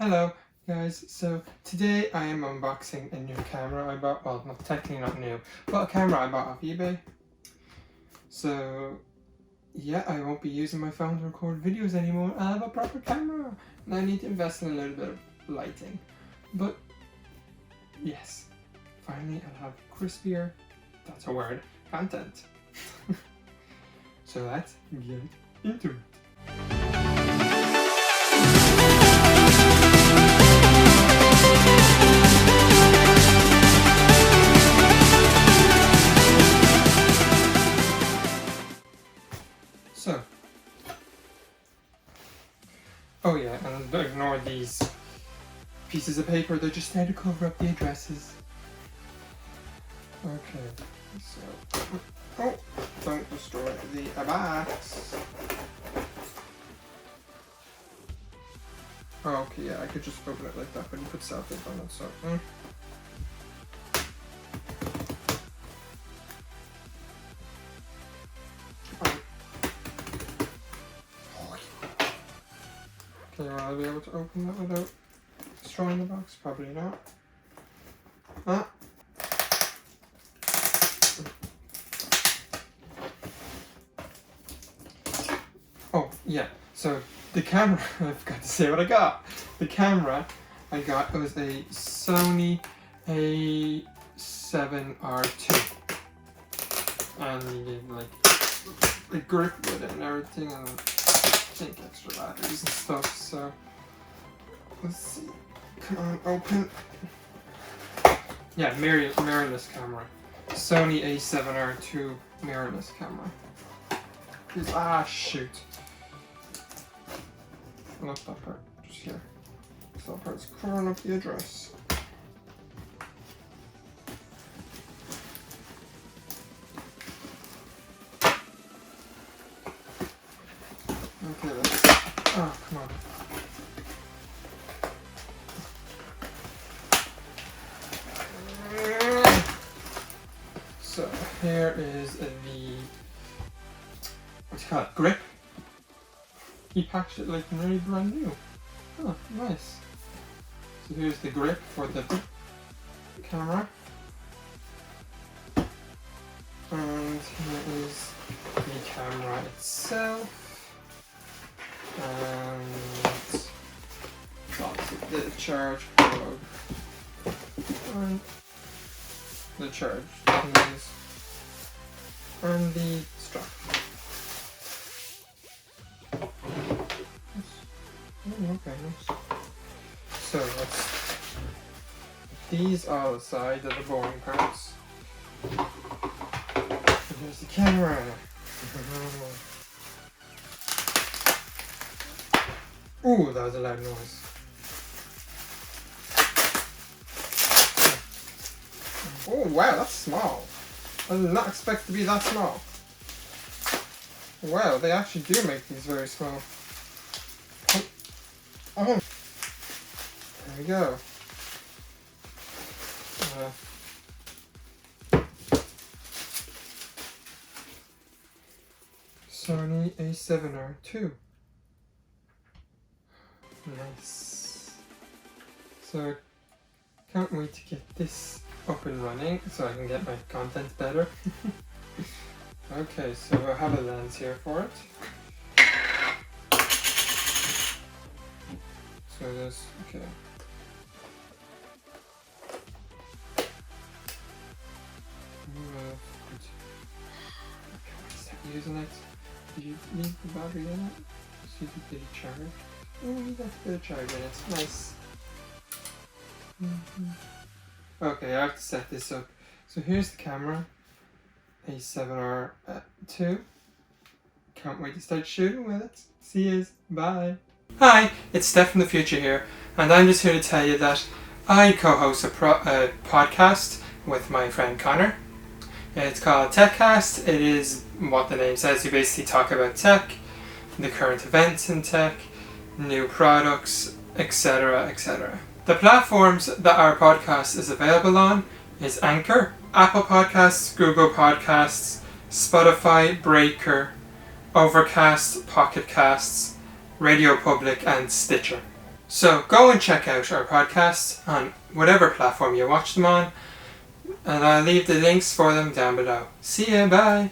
Hello guys, so today I am unboxing a new camera I bought, well not technically not new, but a camera I bought off eBay. So yeah, I won't be using my phone to record videos anymore. I have a proper camera and I need to invest in a little bit of lighting. But yes, finally I'll have crispier, that's a word, content. So let's get into it. So, oh yeah, and don't ignore these pieces of paper, they're just there to cover up the addresses. Okay, so, oh, don't destroy the box. Oh, okay, yeah, I could just open it like that, but you put self-tape on it, so. Okay, will I be able to open that without destroying the box? Probably not. Ah. Oh, yeah, so the camera, I forgot to say what I got. The camera I got was a Sony A7Rii. And you get like a grip with it and everything, and I think extra batteries and stuff, so let's see. Come on, open. Yeah, mirrorless camera. Sony A7Rii mirrorless camera. Shoot. Not that part, just here. That part's covering up the address. Okay, let's. Oh, come on. So here is the, what do you call it, grip. He packaged it like nearly brand new. Oh, nice. So here's the grip for the camera. And here is the camera itself. And obviously the charge plug. And the charge keys. And the strap. Okay, nice. So these are the sides of the boring parts. And here's the camera. Ooh, that was a loud noise. Oh wow, that's small. I did not expect it to be that small. Wow, they actually do make these very small. Oh, there we go. Sony A7Rii. Nice. So, can't wait to get this up and running so I can get my content better. Okay, so I have a lens here for it. So this, okay. Stop using it. Did you leave the battery in it? So did you charge? Oh, that's a bit of charge in it. Nice. Okay, I have to set this up. So here's the camera. A7Rii. Can't wait to start shooting with it. See yous. Bye. Hi, it's Steph from the future here, and I'm just here to tell you that I co-host a podcast with my friend Connor. It's called TechCast. It is what the name says. We basically talk about tech, the current events in tech, new products, etc., etc. The platforms that our podcast is available on is Anchor, Apple Podcasts, Google Podcasts, Spotify, Breaker, Overcast, Pocket Casts, Radio Public and Stitcher. So go and check out our podcasts on whatever platform you watch them on, and I'll leave the links for them down below. See ya, bye!